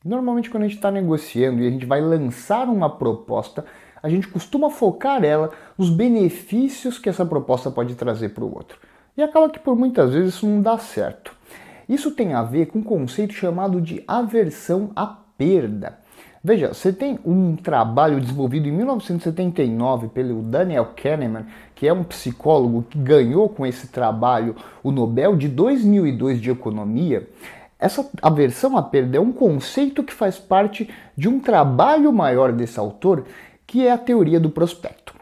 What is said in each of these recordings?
Normalmente quando a gente está negociando e a gente vai lançar uma proposta, a gente costuma focar ela nos benefícios que essa proposta pode trazer para o outro. E acaba que por muitas vezes isso não dá certo. Isso tem a ver com um conceito chamado de aversão à perda. Veja, você tem um trabalho desenvolvido em 1979 pelo Daniel Kahneman, que é um psicólogo que ganhou com esse trabalho o Nobel de 2002 de Economia. Essa aversão à perda é um conceito que faz parte de um trabalho maior desse autor, que é a teoria do prospecto.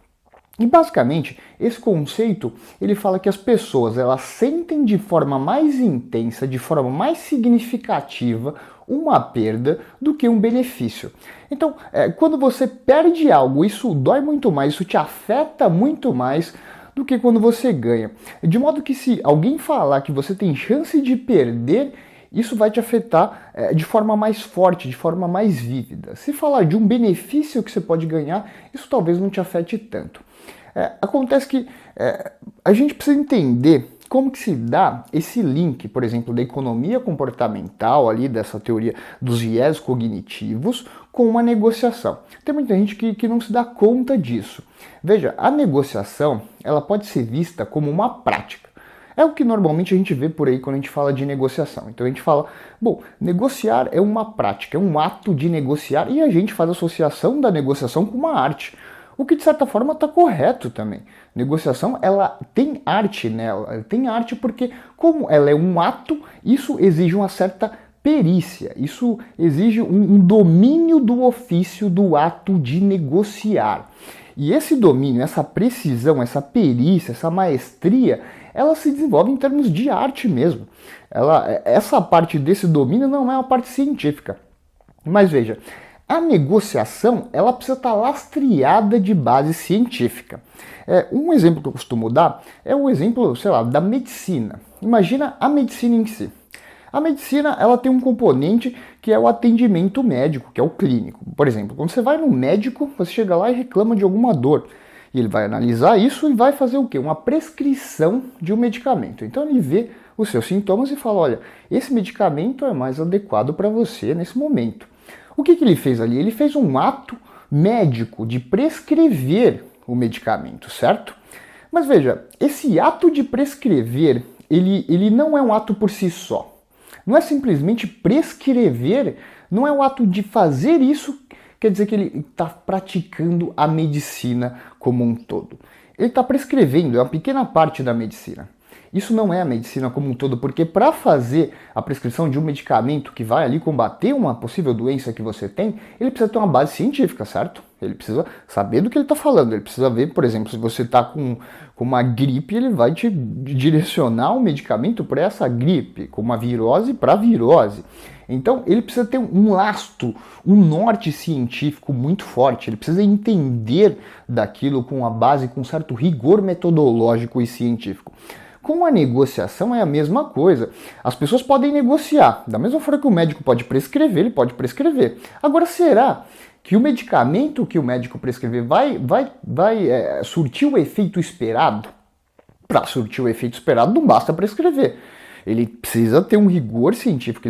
E basicamente, esse conceito, ele fala que as pessoas, elas sentem de forma mais intensa, de forma mais significativa, uma perda do que um benefício. Então, quando você perde algo, isso dói muito mais, isso te afeta muito mais do que quando você ganha. De modo que se alguém falar que você tem chance de perder, isso vai te afetar de forma mais forte, de forma mais vívida. Se falar de um benefício que você pode ganhar, isso talvez não te afete tanto. Acontece que a gente precisa entender como que se dá esse link, por exemplo, da economia comportamental, ali dessa teoria dos viés cognitivos, com uma negociação. Tem muita gente que não se dá conta disso. Veja, a negociação ela pode ser vista como uma prática. É o que normalmente a gente vê por aí quando a gente fala de negociação. Então a gente fala, bom, negociar é uma prática, é um ato de negociar e a gente faz associação da negociação com uma arte. O que de certa forma está correto também. Negociação, ela tem arte nela. Ela tem arte porque, como ela é um ato, isso exige uma certa perícia. Isso exige um domínio do ofício do ato de negociar. E esse domínio, essa precisão, essa perícia, essa maestria, ela se desenvolve em termos de arte mesmo. Essa parte desse domínio não é uma parte científica. Mas veja, a negociação ela precisa estar lastreada de base científica. Um exemplo que eu costumo dar é o exemplo, sei lá, da medicina. Imagina a medicina em si. A medicina ela tem um componente que é o atendimento médico, que é o clínico. Por exemplo, quando você vai no médico, você chega lá e reclama de alguma dor. E ele vai analisar isso e vai fazer o quê? Uma prescrição de um medicamento. Então ele vê os seus sintomas e fala, olha, esse medicamento é mais adequado para você nesse momento. O que ele fez ali? Ele fez um ato médico de prescrever o medicamento, certo? Mas veja, esse ato de prescrever, ele não é um ato por si só. Não é simplesmente prescrever, não é o ato de fazer isso, quer dizer que ele está praticando a medicina como um todo. Ele está prescrevendo, é uma pequena parte da medicina. Isso não é a medicina como um todo, porque para fazer a prescrição de um medicamento que vai ali combater uma possível doença que você tem, ele precisa ter uma base científica, certo? Ele precisa saber do que ele está falando. Ele precisa ver, por exemplo, se você está com uma gripe, ele vai te direcionar um medicamento para essa gripe, com uma virose para virose. Então, ele precisa ter um lastro, um norte científico muito forte. Ele precisa entender daquilo com a base, com certo rigor metodológico e científico. Com a negociação é a mesma coisa. As pessoas podem negociar. Da mesma forma que o médico pode prescrever, ele pode prescrever. Agora, será que o medicamento que o médico prescrever vai surtir o efeito esperado? Para surtir o efeito esperado, não basta prescrever. Ele precisa ter um rigor científico,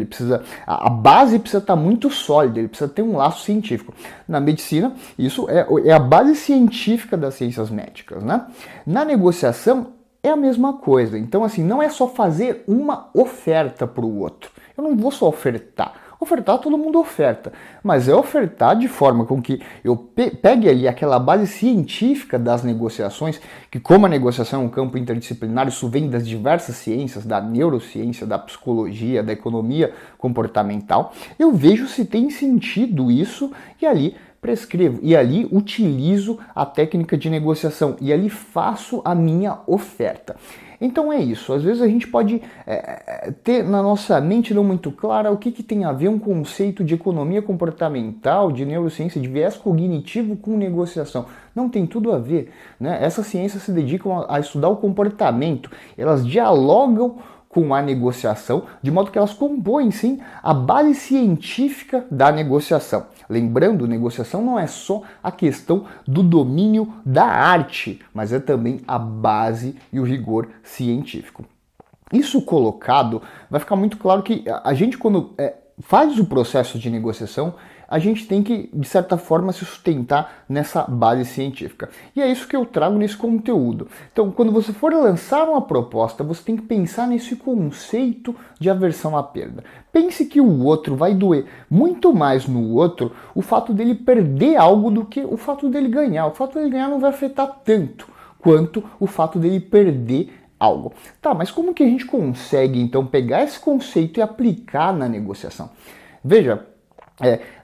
a base precisa estar muito sólida, ele precisa ter um laço científico. Na medicina, isso é a base científica das ciências médicas, né? Na negociação, é a mesma coisa. Então, assim, não é só fazer uma oferta para o outro. Eu não vou só ofertar. Ofertar, todo mundo oferta. Mas é ofertar de forma com que eu pegue ali aquela base científica das negociações, que como a negociação é um campo interdisciplinar, isso vem das diversas ciências, da neurociência, da psicologia, da economia comportamental, eu vejo se tem sentido isso e ali prescrevo e ali utilizo a técnica de negociação e ali faço a minha oferta. Então é isso, às vezes a gente pode ter na nossa mente não muito clara o que tem a ver um conceito de economia comportamental, de neurociência, de viés cognitivo com negociação. Não tem tudo a ver, né? Essas ciências se dedicam a estudar o comportamento, elas dialogam com a negociação, de modo que elas compõem, sim, a base científica da negociação. Lembrando, negociação não é só a questão do domínio da arte, mas é também a base e o rigor científico. Isso colocado, vai ficar muito claro que a gente, quando faz o processo de negociação, a gente tem que, de certa forma, se sustentar nessa base científica. E é isso que eu trago nesse conteúdo. Então, quando você for lançar uma proposta, você tem que pensar nesse conceito de aversão à perda. Pense que o outro vai doer muito mais no outro o fato dele perder algo do que o fato dele ganhar. O fato dele ganhar não vai afetar tanto quanto o fato dele perder algo. Tá, mas como que a gente consegue, então, pegar esse conceito e aplicar na negociação? Veja,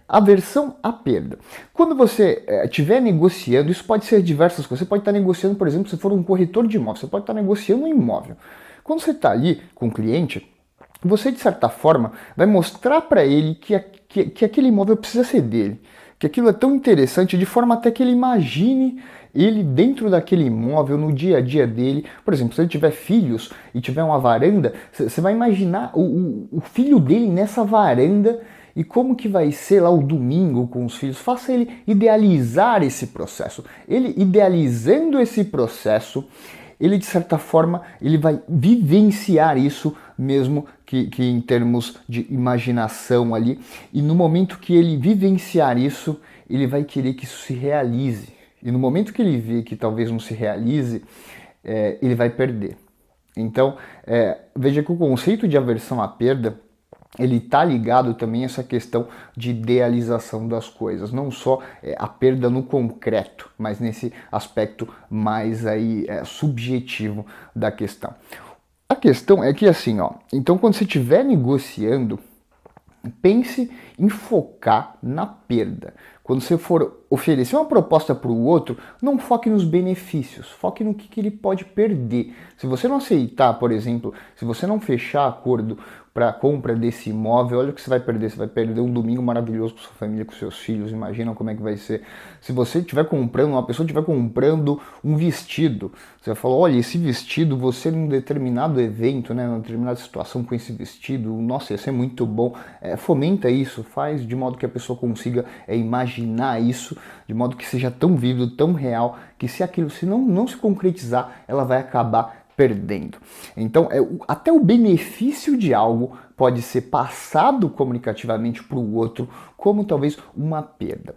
aversão à perda. Quando você estiver negociando, isso pode ser diversas coisas. Você pode estar negociando, por exemplo, se for um corretor de imóveis, você pode estar negociando um imóvel. Quando você está ali com o cliente, você, de certa forma, vai mostrar para ele que aquele imóvel precisa ser dele, que aquilo é tão interessante, de forma até que ele imagine ele dentro daquele imóvel, no dia a dia dele. Por exemplo, se ele tiver filhos e tiver uma varanda, você vai imaginar o filho dele nessa varanda e como que vai ser lá o domingo com os filhos. Faça ele idealizar esse processo. Ele idealizando esse processo, ele de certa forma ele vai vivenciar isso mesmo que em termos de imaginação ali. E no momento que ele vivenciar isso, ele vai querer que isso se realize. E no momento que ele vê que talvez não se realize, ele vai perder. Então, veja que o conceito de aversão à perda, ele está ligado também a essa questão de idealização das coisas, não só a perda no concreto, mas nesse aspecto mais aí subjetivo da questão. A questão é que assim, então quando você estiver negociando, pense em focar na perda. Quando você for oferecer uma proposta para o outro, não foque nos benefícios, foque no que ele pode perder. Se você não aceitar, por exemplo, se você não fechar acordo para a compra desse imóvel, olha o que você vai perder. Você vai perder um domingo maravilhoso com sua família, com seus filhos. Imagina como é que vai ser. Se você estiver comprando, uma pessoa estiver comprando um vestido, você vai falar, olha, esse vestido, você num determinado evento, né, numa determinada situação com esse vestido, nossa, ia ser muito bom. Fomenta isso, faz de modo que a pessoa consiga imaginar isso, de modo que seja tão vívido, tão real, que se aquilo se não se concretizar, ela vai acabar perdendo. Então, até o benefício de algo pode ser passado comunicativamente para o outro como talvez uma perda.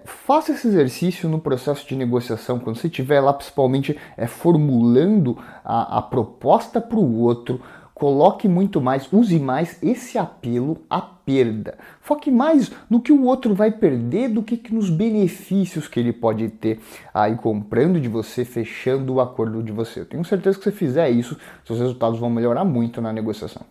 Faça esse exercício no processo de negociação, quando você estiver lá principalmente formulando a proposta para o outro. Coloque muito mais, use mais esse apelo à perda. Foque mais no que o outro vai perder do que nos benefícios que ele pode ter aí comprando de você, fechando o acordo de você. Eu tenho certeza que se você fizer isso, seus resultados vão melhorar muito na negociação.